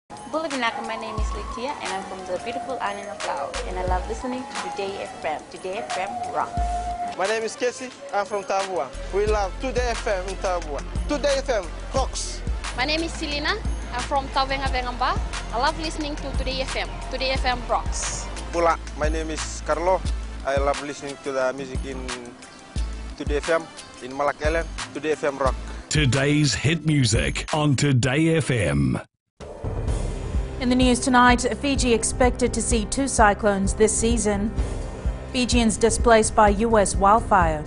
Bulavinaka, my name is Litia and I'm from the beautiful island of Laos and I love listening to Today FM. Today FM rocks. My name is Casey, I'm from Tabua. We love Today FM in Tabua. Today FM rocks. My name is Selina, I'm from Tavenga Vengamba. I love listening to Today FM. Today FM rocks. Pula, my name is Carlo. I love listening to the music in Today FM, in Malak Island. Today FM rock. Today's hit music on Today FM. In the news tonight, Fiji expected to see 2 cyclones this season. Fijians displaced by US wildfire.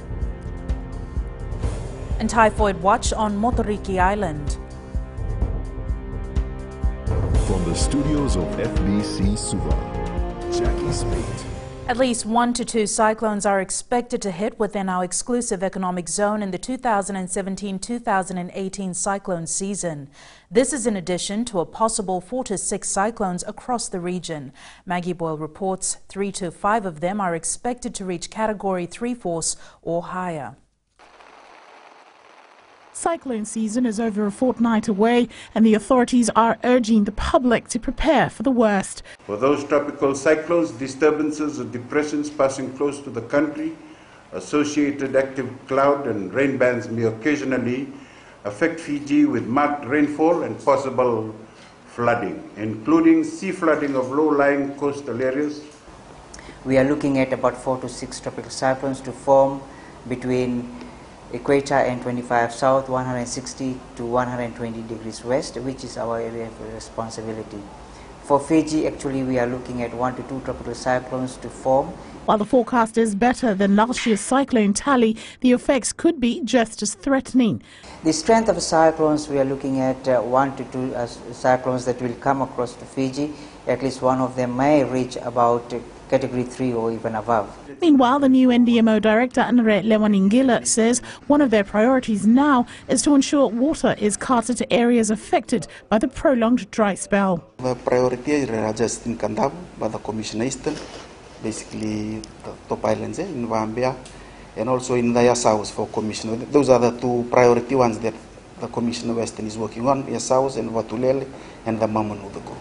And typhoid watch on Motoriki Island. From the studios of FBC Suva, Jackie Smith. At least 1 to 2 cyclones are expected to hit within our exclusive economic zone in the 2017-2018 cyclone season. This is in addition to a possible 4 to 6 cyclones across the region. Maggie Boyle reports 3 to 5 of them are expected to reach Category 3 force or higher. Cyclone season is over a fortnight away and the authorities are urging the public to prepare for the worst. For those tropical cyclones, disturbances or depressions passing close to the country, associated active cloud and rain bands may occasionally affect Fiji with marked rainfall and possible flooding, including sea flooding of low-lying coastal areas. We are looking at about 4 to 6 tropical cyclones to form between Equator and 25 south, 160 to 120 degrees west, which is our area of responsibility. For Fiji, actually, we are looking at 1 to 2 tropical cyclones to form. While the forecast is better than last year's cyclone tally, the effects could be just as threatening. The strength of the cyclones, we are looking at 1 to 2 cyclones that will come across to Fiji. At least one of them may reach about Category 3 or even above. Meanwhile, the new NDMO director, Anre Lewaningila, says one of their priorities now is to ensure water is carted to areas affected by the prolonged dry spell. The priority is just in Kandab, by the Commissioner Eastern, basically the top islands in Vambia, and also in the South for Commissioner. Those are the 2 priority ones that the Commissioner Western is working on, South and Vatulele and the Mamanu, the group.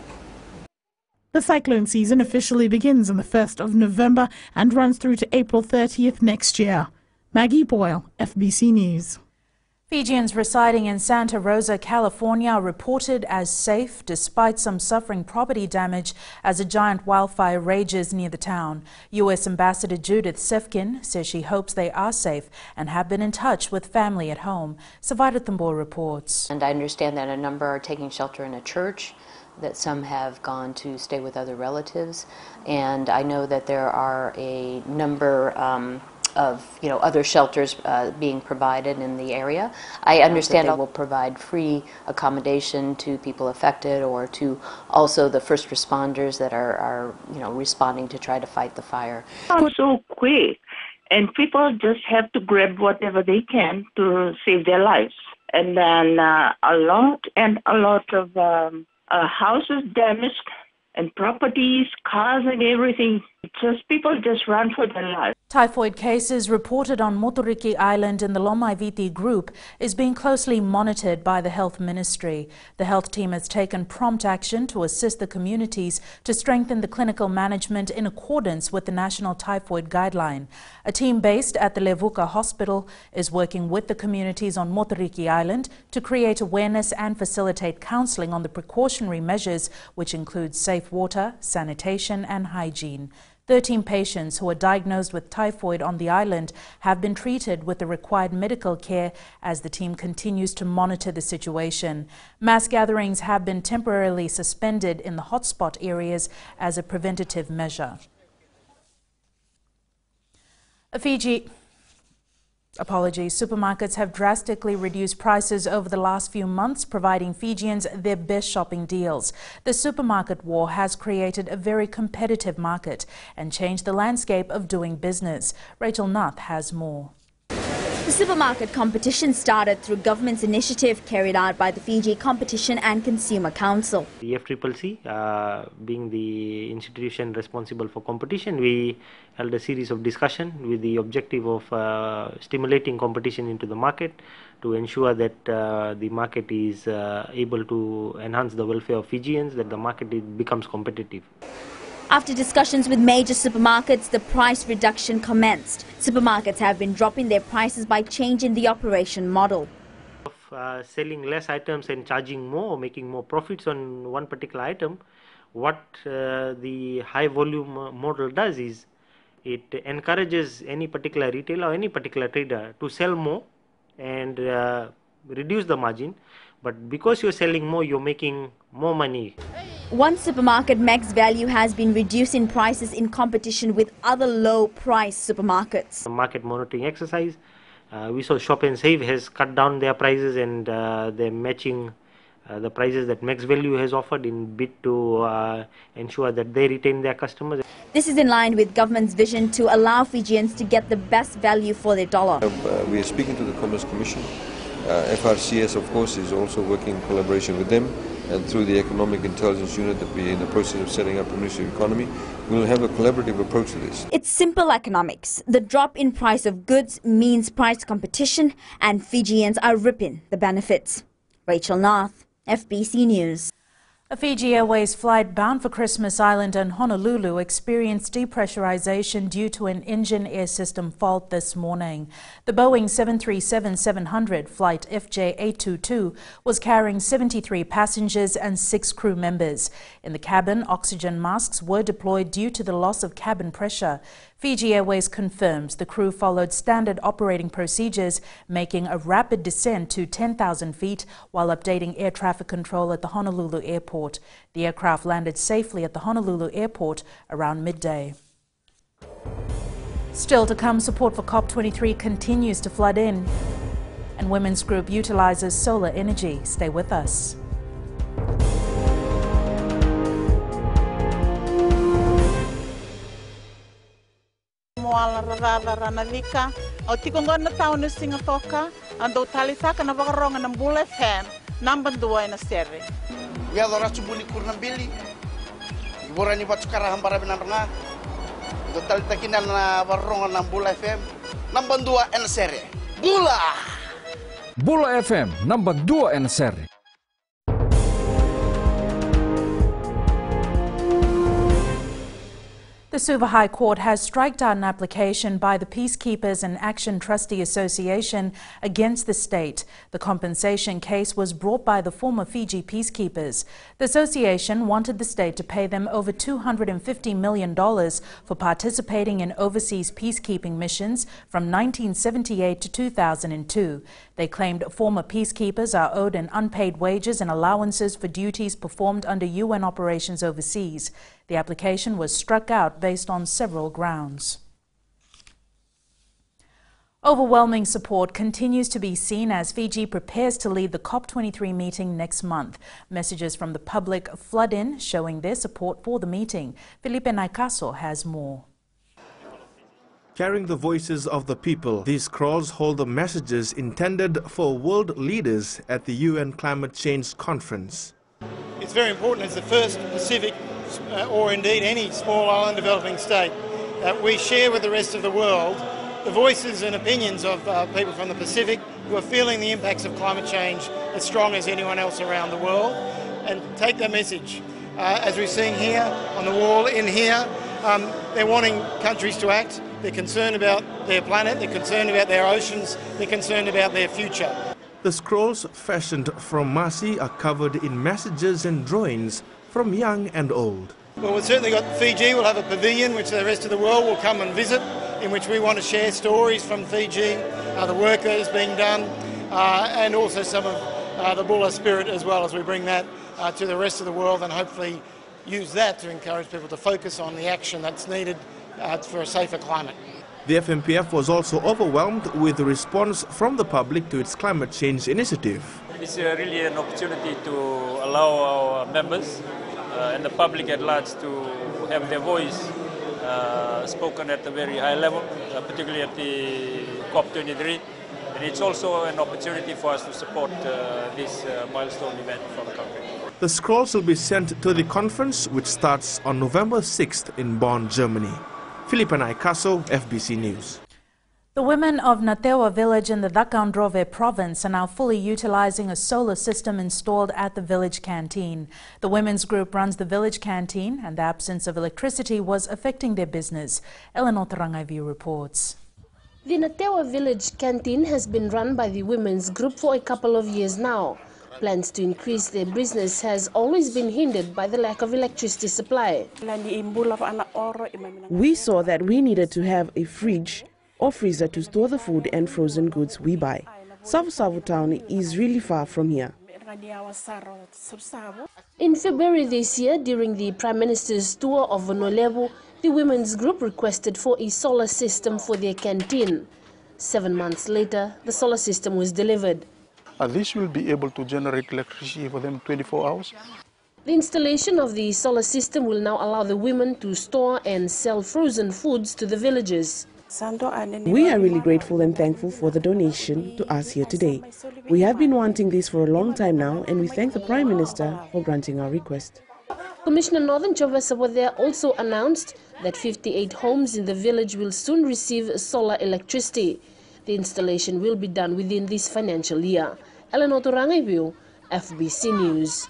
The cyclone season officially begins on the 1st of November and runs through to April 30th next year. Maggie Boyle, FBC News. Fijians residing in Santa Rosa, California are reported as safe despite some suffering property damage as a giant wildfire rages near the town. U.S. Ambassador Judith Sefkin says she hopes they are safe and have been in touch with family at home. Savita Thambor reports. And I understand that a number are taking shelter in a church, that some have gone to stay with other relatives, and I know that there are a number of other shelters being provided in the area. I understand they will provide free accommodation to people affected or to also the first responders that are responding to try to fight the fire. It's so quick, and people just have to grab whatever they can to save their lives, and then a lot of houses damaged and properties, cars and everything. People just run for their lives. Typhoid cases reported on Motoriki Island in the Lomaiviti group is being closely monitored by the Health Ministry. The health team has taken prompt action to assist the communities to strengthen the clinical management in accordance with the National Typhoid Guideline. A team based at the Levuka Hospital is working with the communities on Motoriki Island to create awareness and facilitate counselling on the precautionary measures, which include safe water, sanitation and hygiene. 13 patients who were diagnosed with typhoid on the island have been treated with the required medical care as the team continues to monitor the situation. Mass gatherings have been temporarily suspended in the hotspot areas as a preventative measure. Supermarkets have drastically reduced prices over the last few months, providing Fijians their best shopping deals. The supermarket war has created a very competitive market and changed the landscape of doing business. Rachel Nath has more. The supermarket competition started through government's initiative carried out by the Fiji Competition and Consumer Council. The FCCC, being the institution responsible for competition, we held a series of discussion with the objective of stimulating competition into the market to ensure that the market is able to enhance the welfare of Fijians, that the market becomes competitive. After discussions with major supermarkets, the price reduction commenced. Supermarkets have been dropping their prices by changing the operation model. Selling less items and charging more, making more profits on one particular item, what the high volume model does is it encourages any particular retailer or any particular trader to sell more and reduce the margin. But because you're selling more, you're making more money. One supermarket, Max Value, has been reducing prices in competition with other low-price supermarkets. The market monitoring exercise, we saw Shop and Save has cut down their prices and they're matching the prices that Max Value has offered in bid to ensure that they retain their customers. This is in line with government's vision to allow Fijians to get the best value for their dollar. We are speaking to the Commerce Commission. FRCS, of course, is also working in collaboration with them, and through the Economic Intelligence Unit that we are in the process of setting up a Ministry of Economy, we will have a collaborative approach to this. It's simple economics. The drop in price of goods means price competition, and Fijians are reaping the benefits. Rachel Narth, FBC News. A Fiji Airways flight bound for Christmas Island and Honolulu experienced depressurization due to an engine air system fault this morning. The Boeing 737-700 flight FJ822 was carrying 73 passengers and 6 crew members. In the cabin, oxygen masks were deployed due to the loss of cabin pressure. Fiji Airways confirms the crew followed standard operating procedures, making a rapid descent to 10,000 feet while updating air traffic control at the Honolulu airport. The aircraft landed safely at the Honolulu airport around midday. Still to come, support for COP23 continues to flood in, and women's group utilizes solar energy. Stay with us. Moala rarada ranavika, o tikongona tauna singa toka, ando talisaka na wakaronga ng Bull FM, number 2 na sere. Ya dora subuni kurnambili, ibora ni batukara hambara binaranga, do talitakinan na wakaronga ng Bull FM, number 2 na sere. Bula! Bula FM, number 2 na sere. The Suva High Court has struck down an application by the Peacekeepers and Action Trustee Association against the state. The compensation case was brought by the former Fiji peacekeepers. The association wanted the state to pay them over $250 million for participating in overseas peacekeeping missions from 1978 to 2002. They claimed former peacekeepers are owed an unpaid wages and allowances for duties performed under UN operations overseas. The application was struck out based on several grounds. Overwhelming support continues to be seen as Fiji prepares to lead the COP23 meeting next month. Messages from the public flood in, showing their support for the meeting. Felipe Naikaso has more. Carrying the voices of the people, these scrolls hold the messages intended for world leaders at the UN Climate Change Conference. It's very important as the first Pacific or indeed any small island developing state that we share with the rest of the world the voices and opinions of people from the Pacific who are feeling the impacts of climate change as strong as anyone else around the world, and take that message. As we've seen here on the wall in here, they're wanting countries to act. They're concerned about their planet, they're concerned about their oceans, they're concerned about their future. The scrolls fashioned from Masi are covered in messages and drawings from young and old. Well, we've certainly got Fiji. We'll have a pavilion which the rest of the world will come and visit, in which we want to share stories from Fiji, the work that is being done, and also some of the Bula spirit as well, as we bring that to the rest of the world and hopefully use that to encourage people to focus on the action that's needed for a safer climate. The FMPF was also overwhelmed with the response from the public to its climate change initiative. It's really an opportunity to allow our members and the public at large to have their voice spoken at a very high level, particularly at the COP23. And it's also an opportunity for us to support this milestone event for the country. The scrolls will be sent to the conference, which starts on November 6th in Bonn, Germany. Philippa Naikaso, FBC News. The women of Natewa village in the Dakandrove province are now fully utilizing a solar system installed at the village canteen. The women's group runs the village canteen, and the absence of electricity was affecting their business. Eleanor Tarangaivi reports. The Natewa village canteen has been run by the women's group for a couple of years now. Plans to increase their business has always been hindered by the lack of electricity supply. We saw that we needed to have a fridge or freezer to store the food and frozen goods we buy. Savusavu town is really far from here. In February this year, during the Prime Minister's tour of Vonolebo, the women's group requested for a solar system for their canteen. 7 months later, the solar system was delivered. This will be able to generate electricity for them 24 hours. The installation of the solar system will now allow the women to store and sell frozen foods to the villagers. We are really grateful and thankful for the donation to us here today. We have been wanting this for a long time now, and we thank the Prime Minister for granting our request. Commissioner Northern Chovesa Wadea also announced that 58 homes in the village will soon receive solar electricity. The installation will be done within this financial year. Eleanor Torangaibu, FBC News.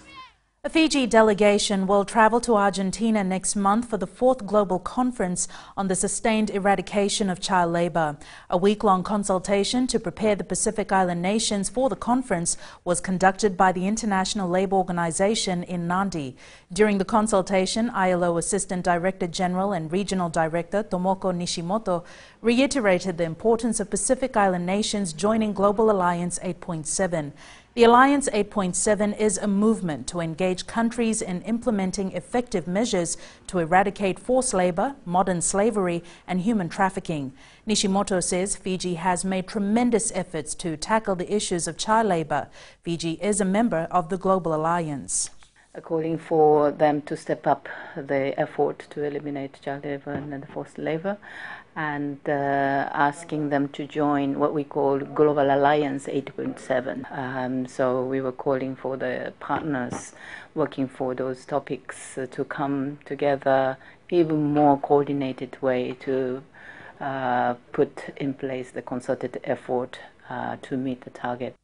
A Fiji delegation will travel to Argentina next month for the 4th Global Conference on the Sustained Eradication of Child Labour. A week-long consultation to prepare the Pacific Island nations for the conference was conducted by the International Labour Organization in Nadi. During the consultation, ILO Assistant Director General and Regional Director Tomoko Nishimoto reiterated the importance of Pacific Island nations joining Global Alliance 8.7. The Alliance 8.7 is a movement to engage countries in implementing effective measures to eradicate forced labor, modern slavery, and human trafficking. Nishimoto says Fiji has made tremendous efforts to tackle the issues of child labor. Fiji is a member of the Global Alliance. Calling for them to step up the effort to eliminate child labor and forced labor, and asking them to join what we call Global Alliance 8.7. So we were calling for the partners working for those topics to come together even more coordinated way to put in place the concerted effort to meet the target.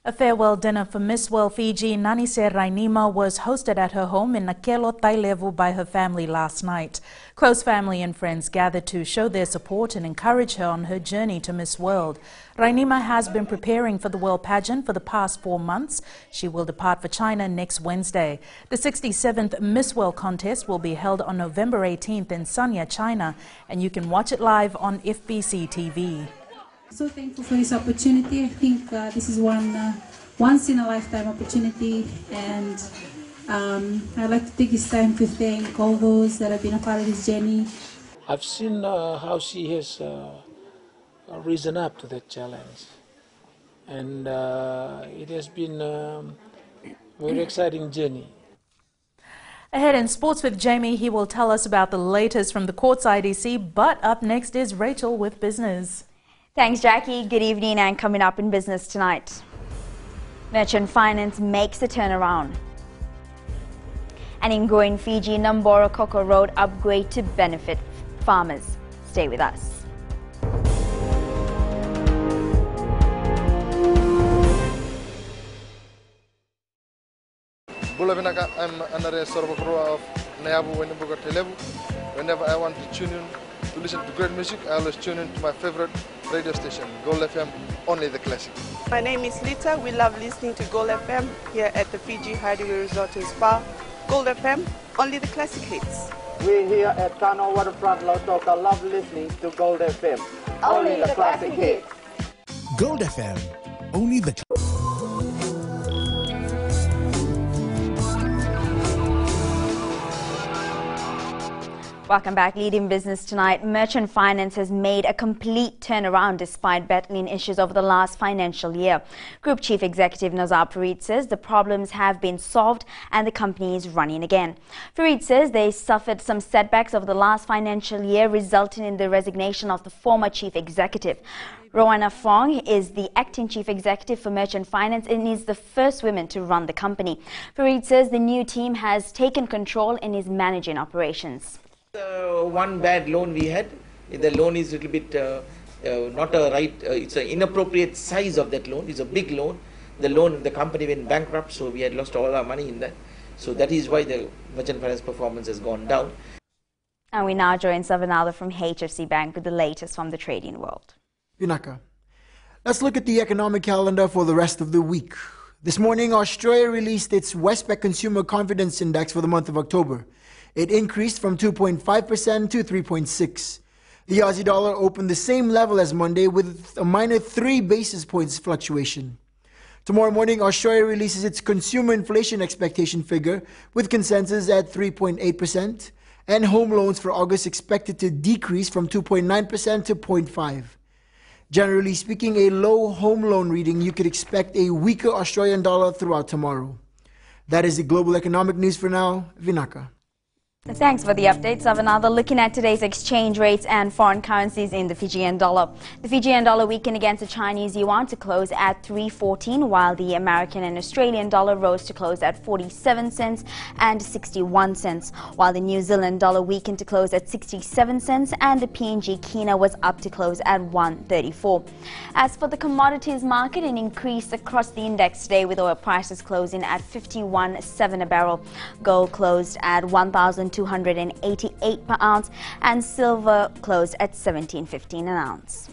A farewell dinner for Miss World Fiji, Nanise Rainima, was hosted at her home in Nakelo, Tailevu by her family last night. Close family and friends gathered to show their support and encourage her on her journey to Miss World. Rainima has been preparing for the World Pageant for the past 4 months. She will depart for China next Wednesday. The 67th Miss World contest will be held on November 18th in Sanya, China, and you can watch it live on FBC TV. So thankful for this opportunity. I think this is one once-in-a-lifetime opportunity, and I'd like to take this time to thank all those that have been a part of this journey. I've seen how she has risen up to that challenge, and it has been a very exciting journey. Ahead in sports with Jamie, he will tell us about the latest from the courts IDC, but up next is Rachel with business. Thanks, Jackie. Good evening, and coming up in business tonight. Merchant Finance makes a turnaround. And in growing Fiji, Numbora Coco Road upgrade to benefit farmers. Stay with us. I'm Anare Sorbakroa of Nayabu Wendibuga Telebu. Whenever I want to tune in to listen to great music, I always tune in to my favorite radio station, Gold FM, only the classic. My name is Lita. We love listening to Gold FM here at the Fiji Hideaway Resort and Spa. Gold FM, only the classic hits. We here at Kano Waterfront Lautoka love listening to Gold FM, only the classic hits. Gold FM, only the Welcome back. Leading business tonight. Merchant Finance has made a complete turnaround despite battling issues over the last financial year. Group Chief Executive Nazar Farid says the problems have been solved and the company is running again. Farid says they suffered some setbacks over the last financial year, resulting in the resignation of the former Chief Executive. Rowana Fong is the acting chief executive for Merchant Finance and is the first woman to run the company. Farid says the new team has taken control and is managing operations. One bad loan we had. The loan is a little bit not a right, it's an inappropriate size of that loan. It's a big loan. The company went bankrupt, so we had lost all our money in that. So that is why the Merchant Finance performance has gone down. And we now join Savanala from HFC Bank with the latest from the trading world. Vinaka. Let's look at the economic calendar for the rest of the week. This morning, Australia released its Westpac Consumer Confidence Index for the month of October. It increased from 2.5% to 3.6%. The Aussie dollar opened the same level as Monday with a minor 3 basis points fluctuation. Tomorrow morning, Australia releases its consumer inflation expectation figure with consensus at 3.8%. And home loans for August expected to decrease from 2.9% to 0.5%. Generally speaking, a low home loan reading, you could expect a weaker Australian dollar throughout tomorrow. That is the global economic news for now. Vinaka. Thanks for the updates, Savanada. Looking at today's exchange rates and foreign currencies in the Fijian dollar. The Fijian dollar weakened against the Chinese yuan to close at 3.14, while the American and Australian dollar rose to close at 47 cents and 61 cents, while the New Zealand dollar weakened to close at 67 cents and the PNG Kina was up to close at 1.34. As for the commodities market, it increased across the index today with oil prices closing at 51.7 a barrel. Gold closed at 1,288 per ounce and silver closed at 17.15 an ounce.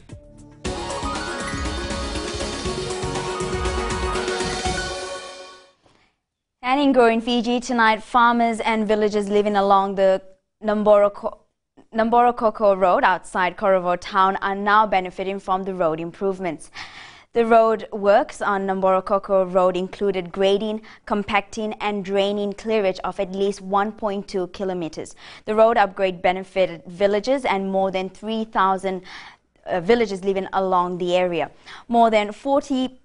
And in growing Fiji tonight, farmers and villagers living along the Namborokoko Road outside Korovo town are now benefiting from the road improvements. The road works on Namborokoko Road included grading, compacting and draining clearage of at least 1.2 kilometers. The road upgrade benefited villagers and more than 3,000 villagers living along the area. More than 40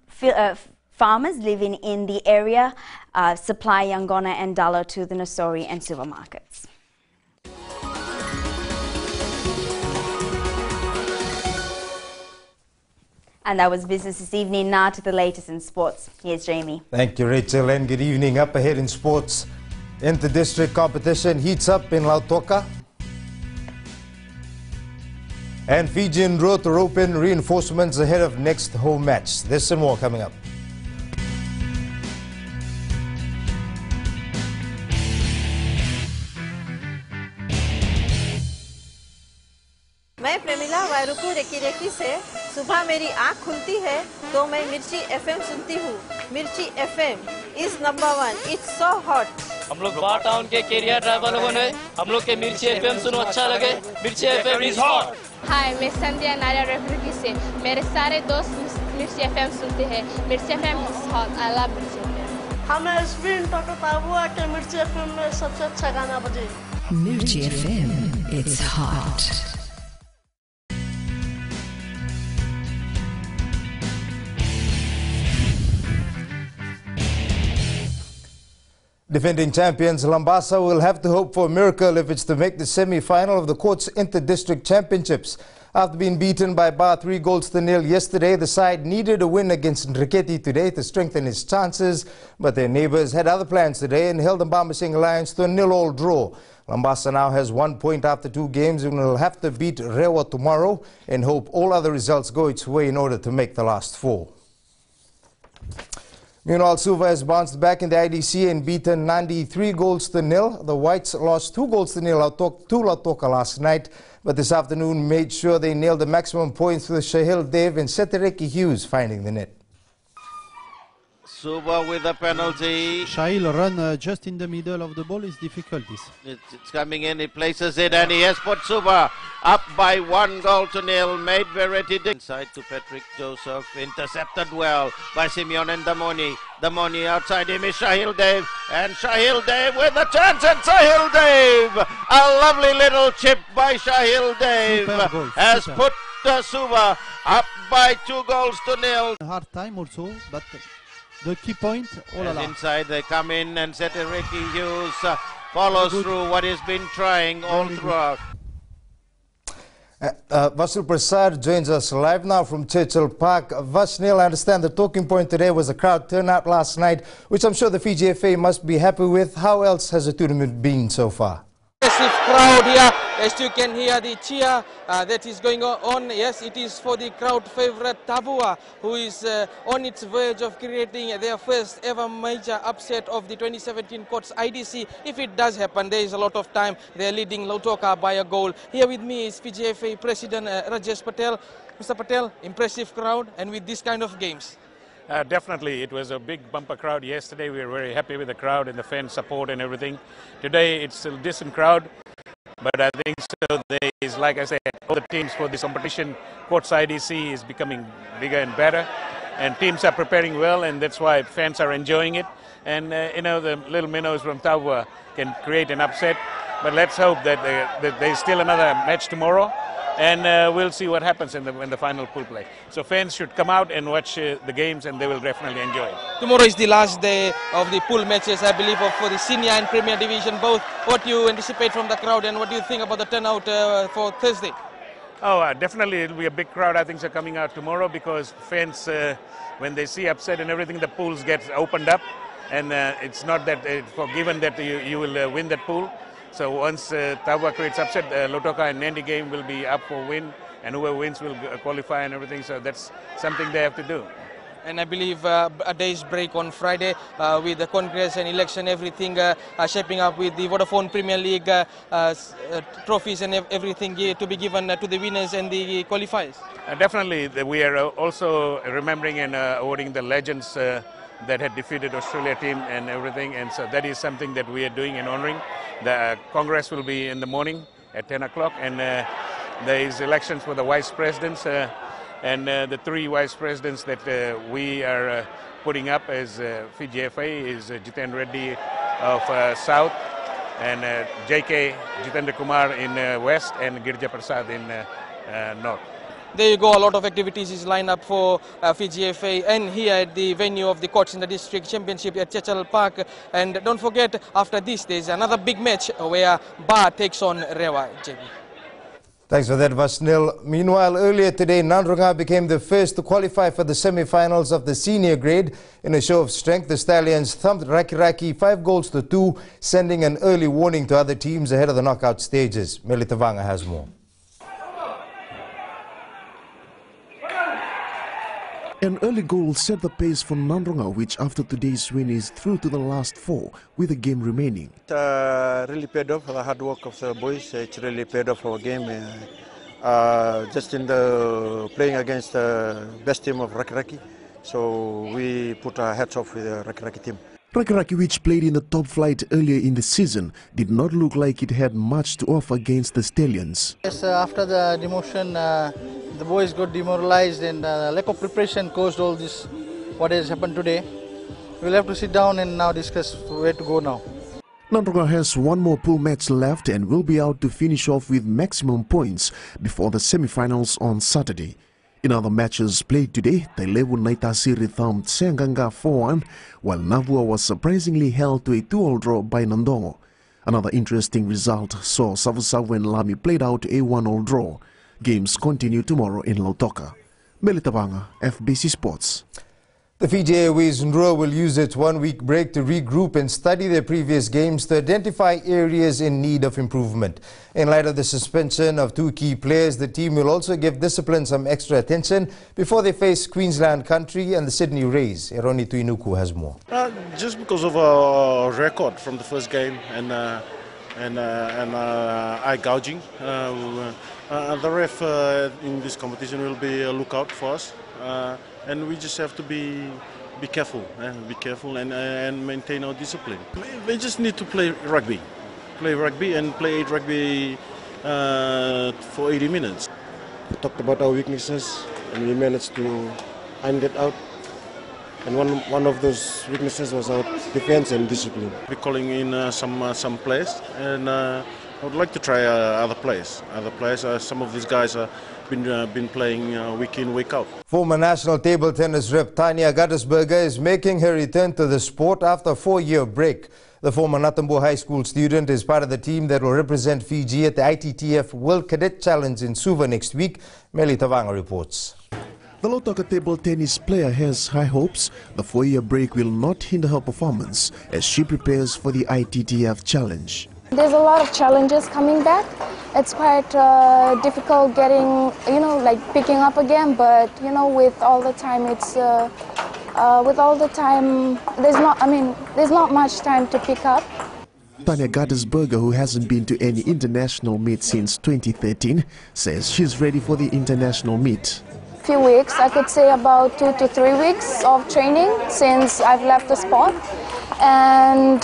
farmers living in the area supply Yangona and Dalo to the Nosori and supermarkets. And that was business this evening. Now to the latest in sports. Here's Jamie. Thank you, Rachel, and good evening. Up ahead in sports, inter-district competition heats up in Lautoka. And Fijian road to open reinforcements ahead of next home match. There's some more coming up. मैं Premila वायरुकू recce recce से सुबह मेरी आँख खुलती है तो मैं मिर्ची एफएम सुनती हूँ. मिर्ची FM is number 1. It's so hot. हम लोग बार टाउन के कैरियर ड्राइवर लोगों ने हम लोग के मिर्ची एफएम सुनो अच्छा लगे. मिर्ची एफएम इज हॉट. हाय, मैं संध्या नारिया रेफरी से मेरे सारे दोस्त मिर्ची एफएम सुनते हैं. मिर्ची FM is hot. I love मिर्ची एफएम. हमें स्पिन टोटो ताबुआ के मिर्ची एफएम में सबसे अच्छा गाना बजे. मिर्ची FM it's hot. Defending champions Lambasa will have to hope for a miracle if it's to make the semi-final of the court's inter-district championships. After being beaten by Ba 3-0 yesterday, the side needed a win against Nriketi today to strengthen its chances, but their neighbours had other plans today and held the Mbambasing Alliance to a 0-0 draw. Lambasa now has 1 point after 2 games and will have to beat Rewa tomorrow and hope all other results go its way in order to make the last 4. Meanwhile, Suva has bounced back in the IDC and beaten Nandi 3-0. The Whites lost 2-0 to Lautoka last night, but this afternoon made sure they nailed the maximum points with Shahil Dev and Setereki Hughes finding the net. Suva with a penalty. Shahil run just in the middle of the ball is difficult. It's coming in, he places it and he has put Suva up by 1-0. Made Veretti inside to Patrick Joseph, intercepted well by Simeon and Damoni. Damoni outside him is Shahil Dev, and Shahil Dev with a chance, and Shahil Dev, a lovely little chip by Shahil Dev, has put Suva up by 2-0. Hard time also, but the key point, and inside they come in and Setereki Hughes follows through what he's been trying all throughout. Vasil Prasad joins us live now from Churchill Park. Vasnil, I understand the talking point today was the crowd turnout last night, which I'm sure the Fiji FA must be happy with. How else has the tournament been so far? Massive crowd here, as you can hear the cheer that is going on. Yes, it is for the crowd favorite Tavua, who is on its verge of creating their first ever major upset of the 2017 Courts IDC. If it does happen, there is a lot of time. They are leading Lautoka by a goal. Here with me is Fiji FA President Rajesh Patel. Mr. Patel, impressive crowd, and with this kind of games. Definitely, it was a big bumper crowd yesterday. We were very happy with the crowd and the fan support and everything. Today, it's a decent crowd, but I think so. There is, like I said, all the teams for this competition, Courts IDC is becoming bigger and better, and teams are preparing well, and that's why fans are enjoying it. And you know, the little minnows from Tavua can create an upset, but let's hope that there's still another match tomorrow. And we'll see what happens in the final pool play. So fans should come out and watch the games, and they will definitely enjoy it. Tomorrow is the last day of the pool matches, I believe, for the senior and premier division both. What do you anticipate from the crowd, and what do you think about the turnout for Thursday? Oh, definitely it'll be a big crowd. I think so coming out tomorrow, because fans, when they see upset and everything, the pools get opened up, and it's not that given that you will win that pool. So once Tavua creates upset, Lautoka and Nandi game will be up for win, and whoever wins will qualify and everything. So that's something they have to do. And I believe a day's break on Friday with the Congress and election, everything shaping up with the Vodafone Premier League trophies and everything to be given to the winners and the qualifiers. Definitely, we are also remembering and awarding the legends that had defeated Australia team and everything, and so that is something that we are doing and honoring. The Congress will be in the morning at 10 o'clock, and there is elections for the vice presidents, and the three vice presidents that we are putting up as Fiji FA is Jiten Reddy of South, and JK Jitendra Kumar in West, and Girja Prasad in North. There you go, a lot of activities is lined up for Fiji FA and here at the venue of the Courts in the District Championship at Churchill Park. And don't forget, after this, there's another big match where Ba takes on Rewa. JB. Thanks for that, Vasnil. Meanwhile, earlier today, Nandrunga became the first to qualify for the semi-finals of the senior grade. In a show of strength, the Stallions thumped Rakiraki 5-2, sending an early warning to other teams ahead of the knockout stages. Melitavanga has more. An early goal set the pace for Nandrunga, which after today's win is through to the last 4 with a game remaining. It really paid off for the hard work of the boys. It really paid off our game. Just in the playing against the best team of Rakiraki. So we put our hats off with the Rakiraki team. Rakiraki, which played in the top flight earlier in the season, did not look like it had much to offer against the Stallions. Yes, after the demotion, the boys got demoralized, and lack of preparation caused all this, what has happened today. We'll have to sit down and now discuss where to go now. Nandrunga has one more pool match left and will be out to finish off with maximum points before the semi-finals on Saturday. In other matches played today, Tailevu Naitasiri thumped Senganga 4-1, while Navua was surprisingly held to a 2-all draw by Nandongo. Another interesting result saw Savusavu and Lami played out a 1-all draw. Games continue tomorrow in Lautoka. Melitavanga, FBC Sports. The Fiji Airways Ndrua will use its 1-week break to regroup and study their previous games to identify areas in need of improvement. In light of the suspension of 2 key players, the team will also give discipline some extra attention before they face Queensland Country and the Sydney Rays. Eroni Tuinuku has more. Just because of our record from the first game and eye gouging, the ref in this competition will be a lookout for us. And we just have to be careful, and maintain our discipline. We just need to play rugby and play rugby for 80 minutes. We talked about our weaknesses, and we managed to iron that out. And one of those weaknesses was our defense and discipline. We're calling in some players, and I would like to try other players. Some of these guys are been playing week in, week out. Former national table tennis rep Tanya Gattersberger is making her return to the sport after a 4-year break. The former Natambo High School student is part of the team that will represent Fiji at the ITTF World Cadet Challenge in Suva next week. Meli Tavanga reports. The Lautoka table tennis player has high hopes. The 4-year break will not hinder her performance as she prepares for the ITTF Challenge. There's a lot of challenges coming back. It's quite difficult getting, like picking up again, but, with all the time, there's not much time to pick up. Tanya Gaddesberger, who hasn't been to any international meet since 2013, says she's ready for the international meet. Few weeks, I could say about 2 to 3 weeks of training since I've left the sport, and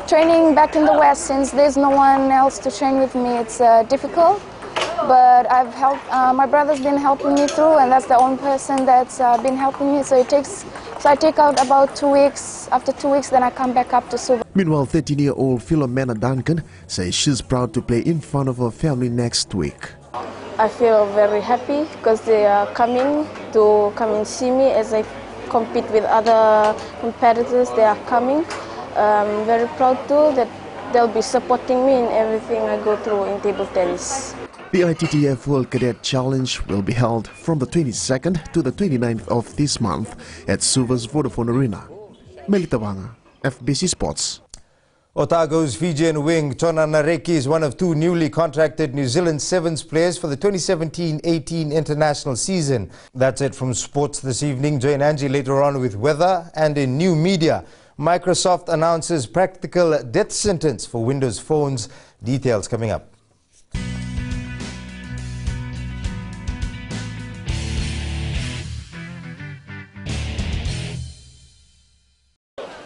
training back in the West since there's no one else to train with me. It's difficult, but I've helped. My brother's been helping me through, and that's the only person that's been helping me. So I take out about 2 weeks. After 2 weeks, then I come back up to Suva. Meanwhile, 13-year-old Philomena Duncan says she's proud to play in front of her family next week. I feel very happy because they are coming to come and see me as I compete with other competitors. They are coming. I'm very proud too that they'll be supporting me in everything I go through in table tennis. The ITTF World Cadet Challenge will be held from the 22nd to the 29th of this month at Suva's Vodafone Arena. Melita Wanga, FBC Sports. Otago's Fijian wing, Chona Nareki, is one of 2 newly contracted New Zealand Sevens players for the 2017-18 international season. That's it from sports this evening. Join Angie later on with weather and in new media. Microsoft announces practical death sentence for Windows phones. Details coming up.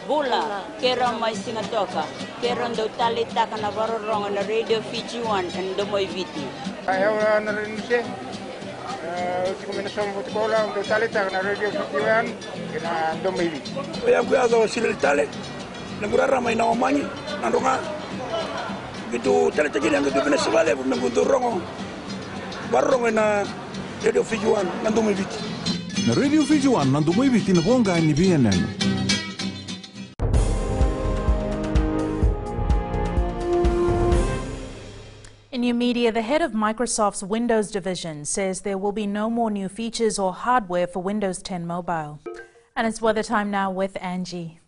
Bula, Keron mai singatoka, Keron do talita kana varorong na Radio Fiji 1 and Domoy Viti. Ayaw na rin siya. Kombinasyon ko lang do talita kana Radio Fiji 1 kana Domoy Viti. Kaya kuya daw sila tali. Nagurara may naomani nandunga. Gitu talita gini ang gitu Venezuela po nagudurong. Barong na Radio Fiji 1 na Domoy Viti. Na Radio Fiji 1 na Domoy Viti na bonga ni BNN. In new media, the head of Microsoft's Windows division says there will be no more new features or hardware for Windows 10 Mobile. And it's weather time now with Angie.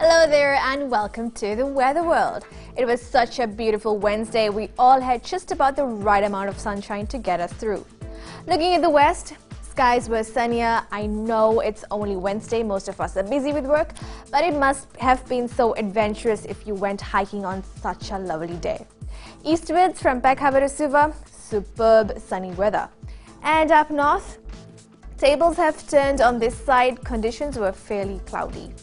Hello there and welcome to the Weather World. It was such a beautiful Wednesday. We all had just about the right amount of sunshine to get us through. Looking at the west, skies were sunnier. I know it's only Wednesday, most of us are busy with work, but it must have been so adventurous if you went hiking on such a lovely day. Eastwards from Peck Harbour to Suva, superb sunny weather. And up north, tables have turned on this side. Conditions were fairly cloudy.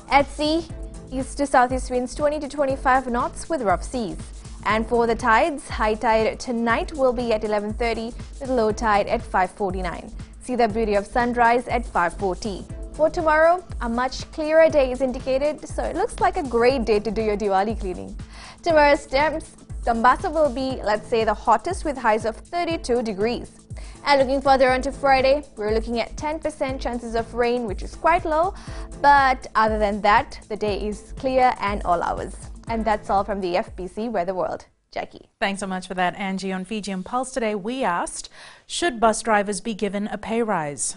At sea, east to southeast winds 20 to 25 knots with rough seas. And for the tides, high tide tonight will be at 11:30 with low tide at 5:49. See the beauty of sunrise at 5:40. For tomorrow, a much clearer day is indicated, so it looks like a great day to do your Diwali cleaning. Tomorrow's temps, Dambasa will be, let's say, the hottest with highs of 32 degrees. And looking further on to Friday, we're looking at 10% chances of rain, which is quite low. But other than that, the day is clear and all hours. And that's all from the FBC Weather World. Jackie. Thanks so much for that, Angie. On Fijian Pulse today, we asked, should bus drivers be given a pay rise?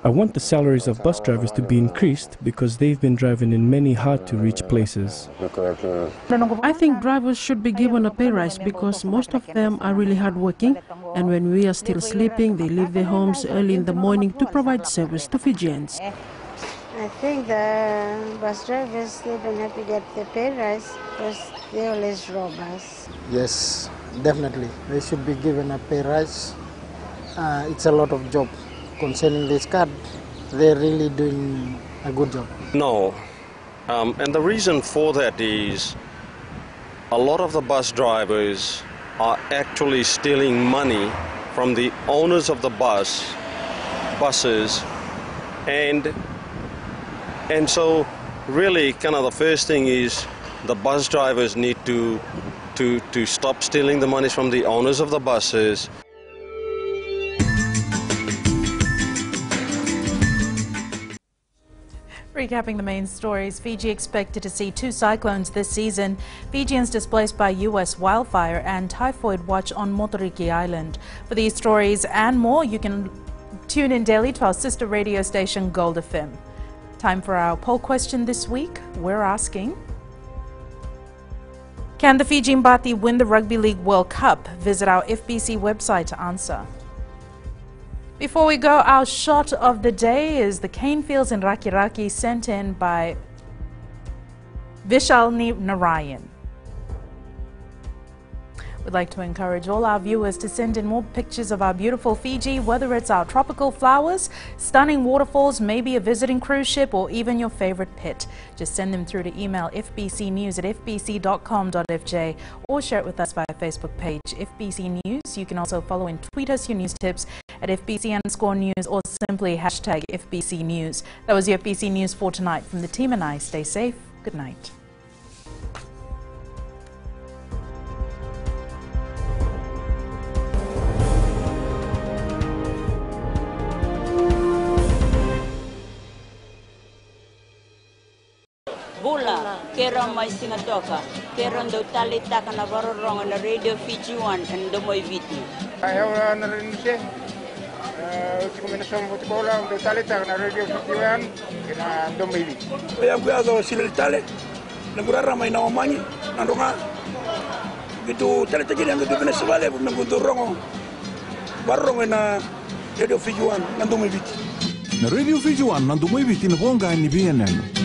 I want the salaries of bus drivers to be increased because they've been driving in many hard-to-reach places. I think drivers should be given a pay rise because most of them are really hardworking, and when we are still sleeping, they leave their homes early in the morning to provide service to Fijians. I think the bus drivers, they don't have to get the pay rise because they always rob us. Yes, definitely. They should be given a pay rise. It's a lot of job. Concerning this card, they're really doing a good job. No, and the reason for that is a lot of the bus drivers are actually stealing money from the owners of the buses, and so really kind of the first thing is the bus drivers need to stop stealing the money from the owners of the buses. Recapping the main stories, Fiji expected to see 2 cyclones this season, Fijians displaced by US wildfire and typhoid watch on Moturuki Island. For these stories and more, you can tune in daily to our sister radio station Gold FM. Time for our poll question this week. We're asking, can the Fiji Mbati win the Rugby League World Cup? Visit our FBC website to answer. Before we go, our shot of the day is the cane fields in Rakiraki, sent in by Vishalni Narayan. We'd like to encourage all our viewers to send in more pictures of our beautiful Fiji, whether it's our tropical flowers, stunning waterfalls, maybe a visiting cruise ship, or even your favorite pet. Just send them through to email fbcnews@fbc.com.fj or share it with us via Facebook page FBC News. You can also follow and tweet us your news tips at FBC_news or simply hashtag FBC News. That was your FBC News for tonight. From the team and I, stay safe. Good night. Bula, kera mai singa toka, kera ndo tali taka na varorong na Radio Fiji 1 and Domoy Viti. Ayaw na rin siya. Uti kami na sa mga bola, ndo tali taka na Radio Fiji 1 and Domoy Viti. Kaya kuya sila tali, nagurara may nawamanyi, nandunga. Gitu tali taki yang gitu Venezuela, nagudurong varorong na Radio Fiji 1 and Domoy Viti. Na Radio Fiji 1 na Domoy Viti na bonga ni BNN.